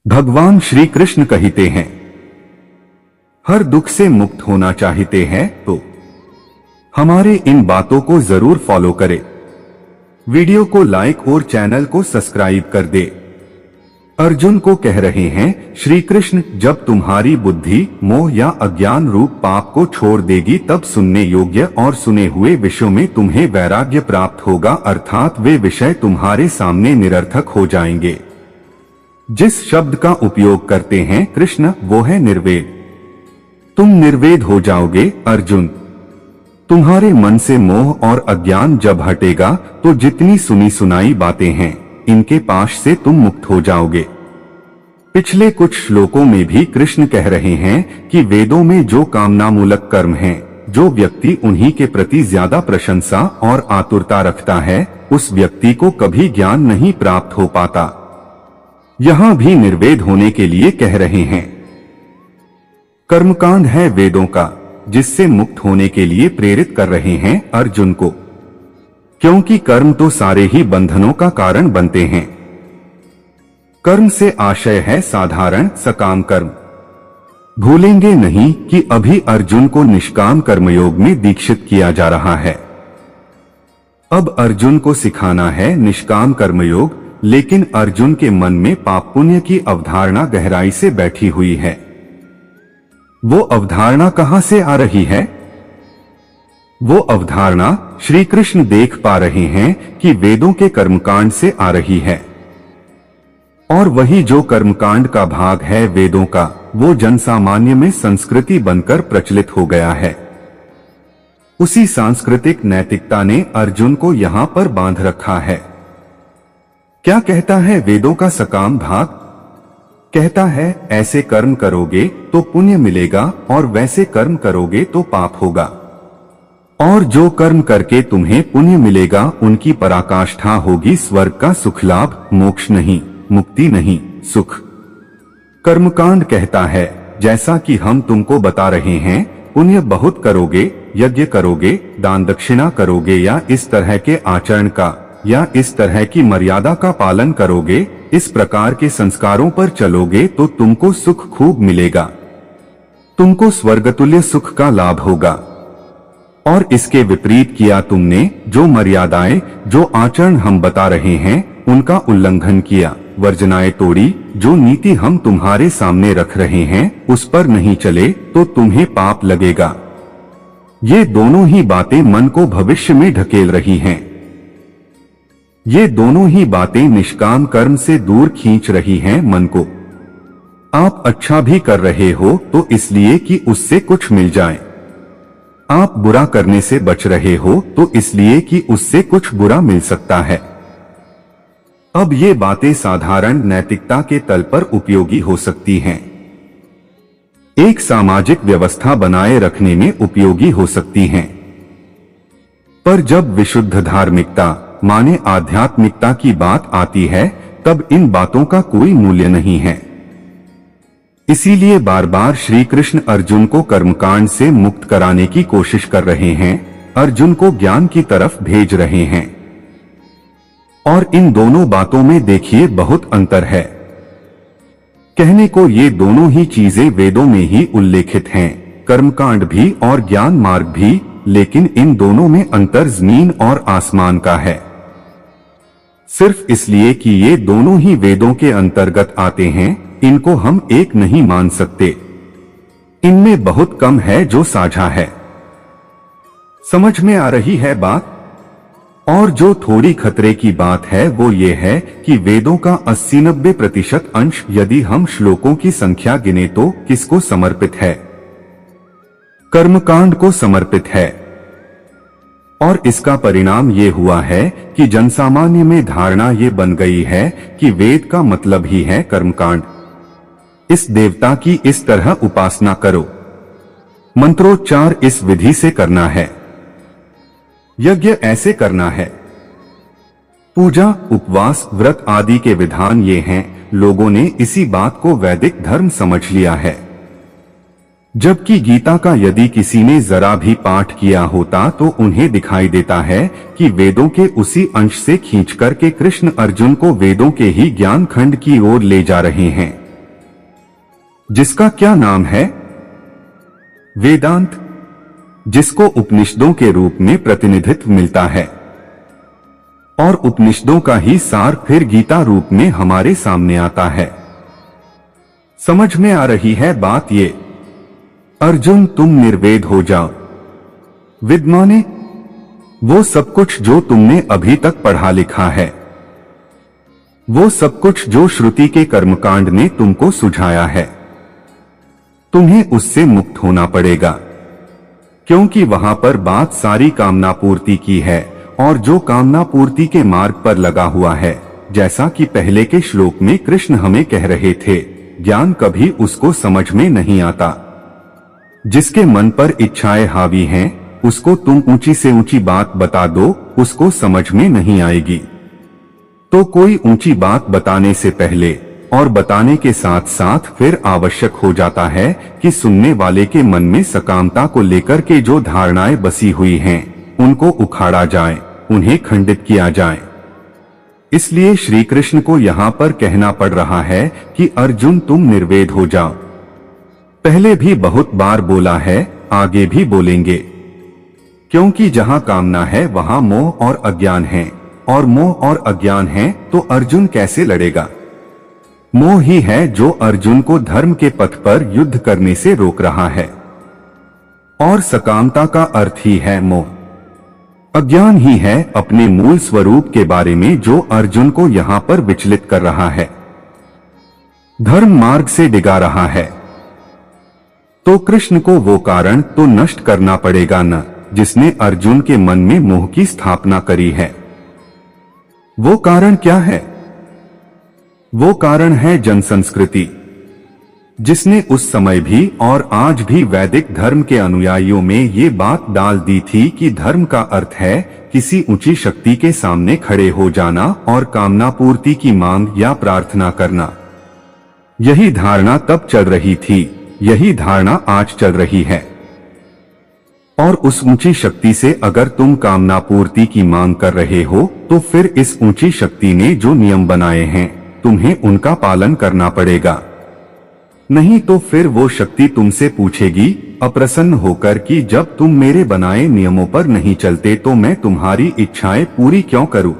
भगवान श्री कृष्ण कहते हैं, हर दुख से मुक्त होना चाहते हैं तो हमारे इन बातों को जरूर फॉलो करें। वीडियो को लाइक और चैनल को सब्सक्राइब कर दे। अर्जुन को कह रहे हैं, श्री कृष्ण, जब तुम्हारी बुद्धि मोह या अज्ञान रूप पाप को छोड़ देगी तब सुनने योग्य और सुने हुए विषयों में तुम्हें वैराग्य प्राप्त होगा, अर्थात वे विषय तुम्हारे सामने निरर्थक हो जाएंगे। जिस शब्द का उपयोग करते हैं कृष्ण, वो है निर्वेद। तुम निर्वेद हो जाओगे अर्जुन। तुम्हारे मन से मोह और अज्ञान जब हटेगा तो जितनी सुनी सुनाई बातें हैं इनके पाश से तुम मुक्त हो जाओगे। पिछले कुछ श्लोकों में भी कृष्ण कह रहे हैं कि वेदों में जो कामनामूलक कर्म हैं, जो व्यक्ति उन्हीं के प्रति ज्यादा प्रशंसा और आतुरता रखता है, उस व्यक्ति को कभी ज्ञान नहीं प्राप्त हो पाता। यहां भी निर्वेद होने के लिए कह रहे हैं। कर्मकांड है वेदों का, जिससे मुक्त होने के लिए प्रेरित कर रहे हैं अर्जुन को, क्योंकि कर्म तो सारे ही बंधनों का कारण बनते हैं। कर्म से आशय है साधारण सकाम कर्म। भूलेंगे नहीं कि अभी अर्जुन को निष्काम कर्मयोग में दीक्षित किया जा रहा है। अब अर्जुन को सिखाना है निष्काम कर्मयोग, लेकिन अर्जुन के मन में पाप पुण्य की अवधारणा गहराई से बैठी हुई है। वो अवधारणा कहां से आ रही है? वो अवधारणा श्री कृष्ण देख पा रहे हैं कि वेदों के कर्मकांड से आ रही है, और वही जो कर्मकांड का भाग है वेदों का, वो जनसामान्य में संस्कृति बनकर प्रचलित हो गया है। उसी सांस्कृतिक नैतिकता ने अर्जुन को यहां पर बांध रखा है। क्या कहता है वेदों का सकाम भाग? कहता है, ऐसे कर्म करोगे तो पुण्य मिलेगा और वैसे कर्म करोगे तो पाप होगा, और जो कर्म करके तुम्हें पुण्य मिलेगा उनकी पराकाष्ठा होगी स्वर्ग का सुख लाभ, मोक्ष नहीं, मुक्ति नहीं, सुख। कर्मकांड कहता है, जैसा कि हम तुमको बता रहे हैं, पुण्य बहुत करोगे, यज्ञ करोगे, दान दक्षिणा करोगे, या इस तरह के आचरण का या इस तरह की मर्यादा का पालन करोगे, इस प्रकार के संस्कारों पर चलोगे तो तुमको सुख खूब मिलेगा, तुमको स्वर्गतुल्य सुख का लाभ होगा। और इसके विपरीत किया तुमने, जो मर्यादाएं, जो आचरण हम बता रहे हैं उनका उल्लंघन किया, वर्जनाएं तोड़ी, जो नीति हम तुम्हारे सामने रख रहे हैं उस पर नहीं चले तो तुम्हें पाप लगेगा। ये दोनों ही बातें मन को भविष्य में ढकेल रही हैं। ये दोनों ही बातें निष्काम कर्म से दूर खींच रही हैं मन को। आप अच्छा भी कर रहे हो तो इसलिए कि उससे कुछ मिल जाए। आप बुरा करने से बच रहे हो तो इसलिए कि उससे कुछ बुरा मिल सकता है। अब ये बातें साधारण नैतिकता के तल पर उपयोगी हो सकती हैं, एक सामाजिक व्यवस्था बनाए रखने में उपयोगी हो सकती हैं, पर जब विशुद्ध धार्मिकता माने आध्यात्मिकता की बात आती है तब इन बातों का कोई मूल्य नहीं है। इसीलिए बार बार श्री कृष्ण अर्जुन को कर्मकांड से मुक्त कराने की कोशिश कर रहे हैं, अर्जुन को ज्ञान की तरफ भेज रहे हैं। और इन दोनों बातों में देखिए बहुत अंतर है। कहने को ये दोनों ही चीजें वेदों में ही उल्लेखित हैं, कर्मकांड भी और ज्ञान मार्ग भी, लेकिन इन दोनों में अंतर जमीन और आसमान का है। सिर्फ इसलिए कि ये दोनों ही वेदों के अंतर्गत आते हैं, इनको हम एक नहीं मान सकते। इनमें बहुत कम है जो साझा है। समझ में आ रही है बात? और जो थोड़ी खतरे की बात है वो ये है कि वेदों का 80-90% अंश यदि हम श्लोकों की संख्या गिने तो किसको समर्पित है? कर्मकांड को समर्पित है। और इसका परिणाम ये हुआ है कि जनसामान्य में धारणा ये बन गई है कि वेद का मतलब ही है कर्मकांड। इस देवता की इस तरह उपासना करो, मंत्रोच्चार इस विधि से करना है, यज्ञ ऐसे करना है, पूजा, उपवास, व्रत आदि के विधान ये हैं। लोगों ने इसी बात को वैदिक धर्म समझ लिया है, जबकि गीता का यदि किसी ने जरा भी पाठ किया होता तो उन्हें दिखाई देता है कि वेदों के उसी अंश से खींचकर के कृष्ण अर्जुन को वेदों के ही ज्ञान खंड की ओर ले जा रहे हैं। जिसका क्या नाम है? वेदांत, जिसको उपनिषदों के रूप में प्रतिनिधित्व मिलता है, और उपनिषदों का ही सार फिर गीता रूप में हमारे सामने आता है। समझ में आ रही है बात ये? अर्जुन, तुम निर्वेद हो जाओ। विद माने वो सब कुछ जो तुमने अभी तक पढ़ा लिखा है, वो सब कुछ जो श्रुति के कर्मकांड ने तुमको सुझाया है, तुम्हें उससे मुक्त होना पड़ेगा, क्योंकि वहां पर बात सारी कामना पूर्ति की है, और जो कामना पूर्ति के मार्ग पर लगा हुआ है, जैसा कि पहले के श्लोक में कृष्ण हमें कह रहे थे, ज्ञान कभी उसको समझ में नहीं आता। जिसके मन पर इच्छाएं हावी हैं, उसको तुम ऊंची से ऊंची बात बता दो, उसको समझ में नहीं आएगी। तो कोई ऊंची बात बताने से पहले और बताने के साथ साथ फिर आवश्यक हो जाता है कि सुनने वाले के मन में सकामता को लेकर के जो धारणाएं बसी हुई हैं, उनको उखाड़ा जाए, उन्हें खंडित किया जाए। इसलिए श्री कृष्ण को यहाँ पर कहना पड़ रहा है कि अर्जुन, तुम निर्वेद हो जाओ। पहले भी बहुत बार बोला है, आगे भी बोलेंगे, क्योंकि जहां कामना है वहां मोह और अज्ञान है, और मोह और अज्ञान है तो अर्जुन कैसे लड़ेगा? मोह ही है जो अर्जुन को धर्म के पथ पर युद्ध करने से रोक रहा है, और सकामता का अर्थ ही है मोह। अज्ञान ही है अपने मूल स्वरूप के बारे में जो अर्जुन को यहाँ पर विचलित कर रहा है, धर्म मार्ग से डिगा रहा है। तो कृष्ण को वो कारण तो नष्ट करना पड़ेगा न, जिसने अर्जुन के मन में मोह की स्थापना करी है। वो कारण क्या है? वो कारण है जनसंस्कृति, जिसने उस समय भी और आज भी वैदिक धर्म के अनुयायियों में ये बात डाल दी थी कि धर्म का अर्थ है किसी ऊंची शक्ति के सामने खड़े हो जाना और कामना पूर्ति की मांग या प्रार्थना करना। यही धारणा तब चल रही थी, यही धारणा आज चल रही है। और उस ऊंची शक्ति से अगर तुम कामना पूर्ति की मांग कर रहे हो, तो फिर इस ऊंची शक्ति ने जो नियम बनाए हैं, तुम्हें उनका पालन करना पड़ेगा। नहीं तो फिर वो शक्ति तुमसे पूछेगी अप्रसन्न होकर कि जब तुम मेरे बनाए नियमों पर नहीं चलते तो मैं तुम्हारी इच्छाएं पूरी क्यों करूं?